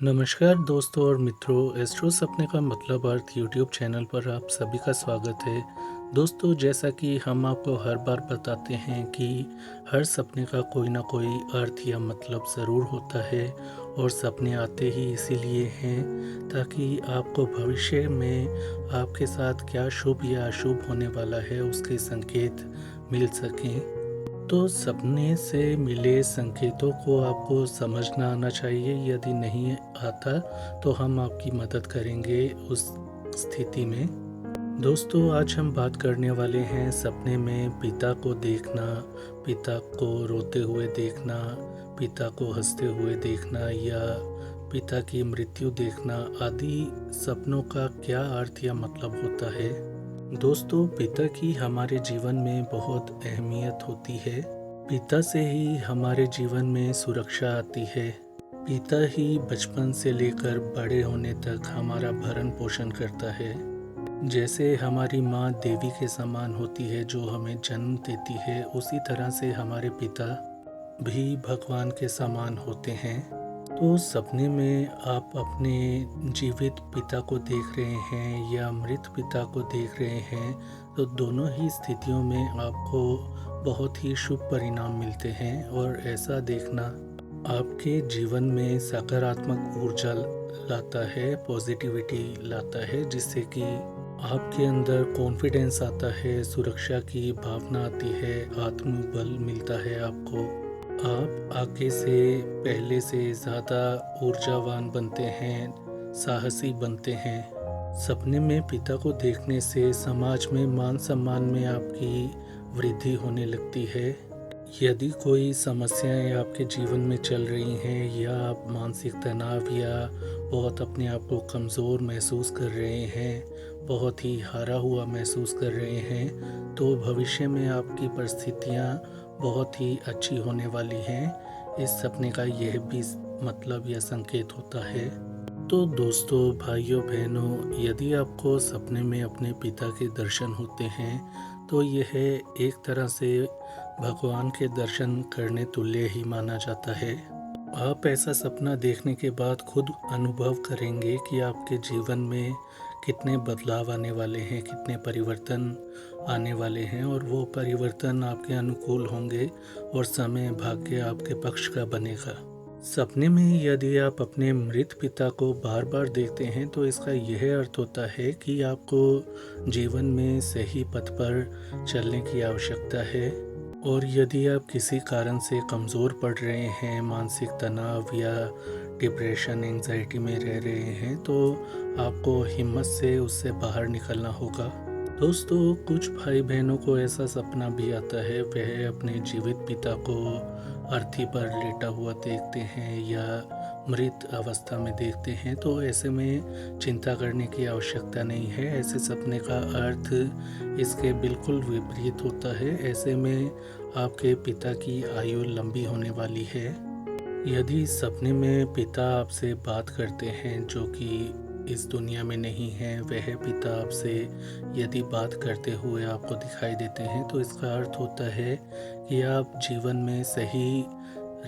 नमस्कार दोस्तों और मित्रों, एस्ट्रो सपने का मतलब अर्थ यूट्यूब चैनल पर आप सभी का स्वागत है। दोस्तों, जैसा कि हम आपको हर बार बताते हैं कि हर सपने का कोई ना कोई अर्थ या मतलब ज़रूर होता है और सपने आते ही इसीलिए हैं ताकि आपको भविष्य में आपके साथ क्या शुभ या अशुभ होने वाला है उसके संकेत मिल सकें। तो सपने से मिले संकेतों को आपको समझना आना चाहिए। यदि नहीं आता तो हम आपकी मदद करेंगे उस स्थिति में। दोस्तों, आज हम बात करने वाले हैं सपने में पिता को देखना, पिता को रोते हुए देखना, पिता को हंसते हुए देखना या पिता की मृत्यु देखना आदि सपनों का क्या अर्थ या मतलब होता है। दोस्तों, पिता की हमारे जीवन में बहुत अहमियत होती है। पिता से ही हमारे जीवन में सुरक्षा आती है। पिता ही बचपन से लेकर बड़े होने तक हमारा भरण पोषण करता है। जैसे हमारी माँ देवी के समान होती है जो हमें जन्म देती है, उसी तरह से हमारे पिता भी भगवान के समान होते हैं। तो सपने में आप अपने जीवित पिता को देख रहे हैं या मृत पिता को देख रहे हैं, तो दोनों ही स्थितियों में आपको बहुत ही शुभ परिणाम मिलते हैं और ऐसा देखना आपके जीवन में सकारात्मक ऊर्जा लाता है, पॉजिटिविटी लाता है, जिससे कि आपके अंदर कॉन्फिडेंस आता है, सुरक्षा की भावना आती है, आत्मबल मिलता है आपको। आप आगे से पहले से ज़्यादा ऊर्जावान बनते हैं, साहसी बनते हैं। सपने में पिता को देखने से समाज में मान सम्मान में आपकी वृद्धि होने लगती है। यदि कोई समस्याएं आपके जीवन में चल रही हैं या आप मानसिक तनाव या बहुत अपने आप को कमज़ोर महसूस कर रहे हैं, बहुत ही हारा हुआ महसूस कर रहे हैं, तो भविष्य में आपकी परिस्थितियां बहुत ही अच्छी होने वाली हैं। इस सपने का यह भी मतलब या संकेत होता है। तो दोस्तों, भाइयों बहनों, यदि आपको सपने में अपने पिता के दर्शन होते हैं तो यह एक तरह से भगवान के दर्शन करने तुल्य ही माना जाता है। आप ऐसा सपना देखने के बाद खुद अनुभव करेंगे कि आपके जीवन में कितने बदलाव आने वाले हैं, कितने परिवर्तन आने वाले हैं और वो परिवर्तन आपके अनुकूल होंगे और समय भाग्य आपके पक्ष का बनेगा। सपने में यदि आप अपने मृत पिता को बार बार देखते हैं तो इसका यह अर्थ होता है कि आपको जीवन में सही पथ पर चलने की आवश्यकता है। और यदि आप किसी कारण से कमज़ोर पड़ रहे हैं, मानसिक तनाव या डिप्रेशन, एंजाइटी में रह रहे हैं, तो आपको हिम्मत से उससे बाहर निकलना होगा। दोस्तों, कुछ भाई बहनों को ऐसा सपना भी आता है, वह अपने जीवित पिता को अर्थी पर लेटा हुआ देखते हैं या मृत अवस्था में देखते हैं। तो ऐसे में चिंता करने की आवश्यकता नहीं है। ऐसे सपने का अर्थ इसके बिल्कुल विपरीत होता है। ऐसे में आपके पिता की आयु लंबी होने वाली है। यदि सपने में पिता आपसे बात करते हैं जो कि इस दुनिया में नहीं है, वह पिता आपसे यदि बात करते हुए आपको दिखाई देते हैं, तो इसका अर्थ होता है कि आप जीवन में सही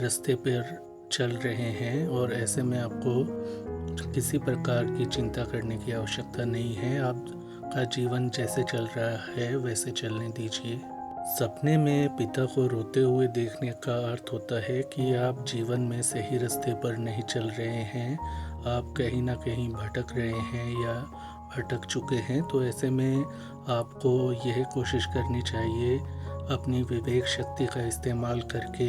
रास्ते पर चल रहे हैं और ऐसे में आपको किसी प्रकार की चिंता करने की आवश्यकता नहीं है। आपका जीवन जैसे चल रहा है वैसे चलने दीजिए। सपने में पिता को रोते हुए देखने का अर्थ होता है कि आप जीवन में सही रास्ते पर नहीं चल रहे हैं, आप कहीं ना कहीं भटक रहे हैं या भटक चुके हैं। तो ऐसे में आपको यह कोशिश करनी चाहिए, अपनी विवेक शक्ति का इस्तेमाल करके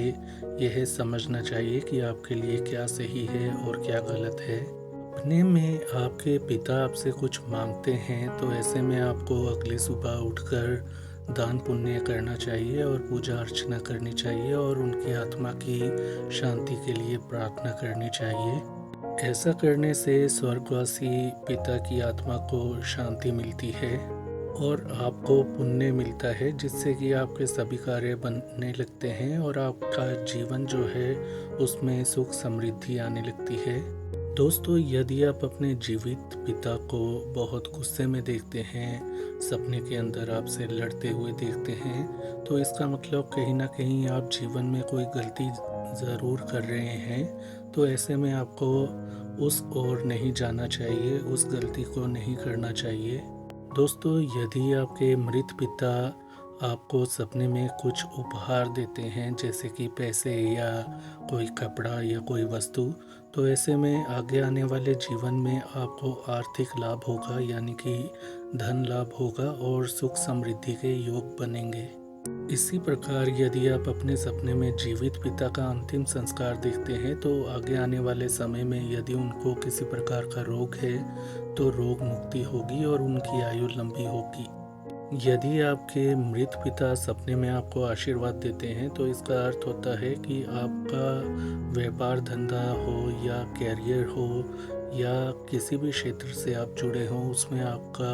यह समझना चाहिए कि आपके लिए क्या सही है और क्या गलत है। सपने में आपके पिता आपसे कुछ मांगते हैं तो ऐसे में आपको अगली सुबह उठकर दान पुण्य करना चाहिए और पूजा अर्चना करनी चाहिए और उनकी आत्मा की शांति के लिए प्रार्थना करनी चाहिए। ऐसा करने से स्वर्गवासी पिता की आत्मा को शांति मिलती है और आपको पुण्य मिलता है, जिससे कि आपके सभी कार्य बनने लगते हैं और आपका जीवन जो है उसमें सुख समृद्धि आने लगती है। दोस्तों, यदि आप अपने जीवित पिता को बहुत गुस्से में देखते हैं, सपने के अंदर आपसे लड़ते हुए देखते हैं, तो इसका मतलब कहीं ना कहीं आप जीवन में कोई गलती ज़रूर कर रहे हैं। तो ऐसे में आपको उस ओर नहीं जाना चाहिए, उस गलती को नहीं करना चाहिए। दोस्तों, यदि आपके मृत पिता आपको सपने में कुछ उपहार देते हैं, जैसे कि पैसे या कोई कपड़ा या कोई वस्तु, तो ऐसे में आगे आने वाले जीवन में आपको आर्थिक लाभ होगा, यानी कि धन लाभ होगा और सुख समृद्धि के योग बनेंगे। इसी प्रकार यदि आप अपने सपने में जीवित पिता का अंतिम संस्कार देखते हैं, तो आगे आने वाले समय में यदि उनको किसी प्रकार का रोग है, तो रोग मुक्ति होगी और उनकी आयु लंबी होगी। यदि आपके मृत पिता सपने में आपको आशीर्वाद देते हैं, तो इसका अर्थ होता है कि आपका व्यापार धंधा हो या कैरियर हो या किसी भी क्षेत्र से आप जुड़े हों, उसमें आपका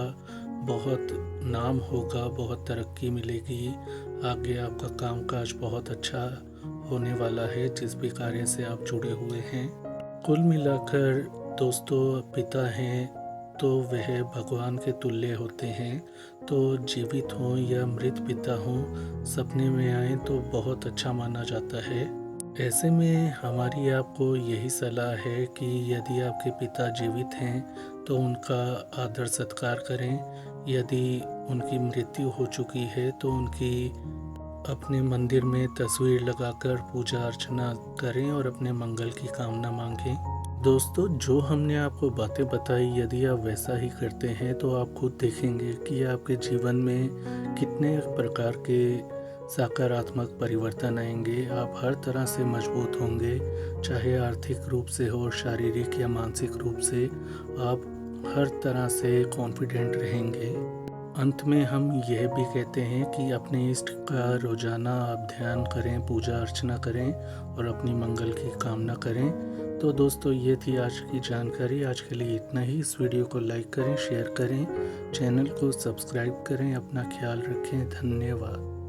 बहुत नाम होगा, बहुत तरक्की मिलेगी। आगे आपका कामकाज बहुत अच्छा होने वाला है, जिस भी कार्य से आप जुड़े हुए हैं। कुल मिलाकर दोस्तों, पिता हैं तो वह भगवान के तुल्य होते हैं। तो जीवित हों या मृत पिता हों, सपने में आए तो बहुत अच्छा माना जाता है। ऐसे में हमारी आपको यही सलाह है कि यदि आपके पिता जीवित हैं तो उनका आदर सत्कार करें। यदि उनकी मृत्यु हो चुकी है तो उनकी अपने मंदिर में तस्वीर लगाकर पूजा अर्चना करें और अपने मंगल की कामना मांगें। दोस्तों, जो हमने आपको बातें बताई, यदि आप वैसा ही करते हैं तो आप खुद देखेंगे कि आपके जीवन में कितने प्रकार के सकारात्मक परिवर्तन आएंगे। आप हर तरह से मजबूत होंगे, चाहे आर्थिक रूप से हो, शारीरिक या मानसिक रूप से। आप हर तरह से कॉन्फिडेंट रहेंगे। अंत में हम यह भी कहते हैं कि अपने इष्ट का रोजाना आप ध्यान करें, पूजा अर्चना करें और अपनी मंगल की कामना करें। तो दोस्तों, ये थी आज की जानकारी। आज के लिए इतना ही। इस वीडियो को लाइक करें, शेयर करें, चैनल को सब्सक्राइब करें। अपना ख्याल रखें। धन्यवाद।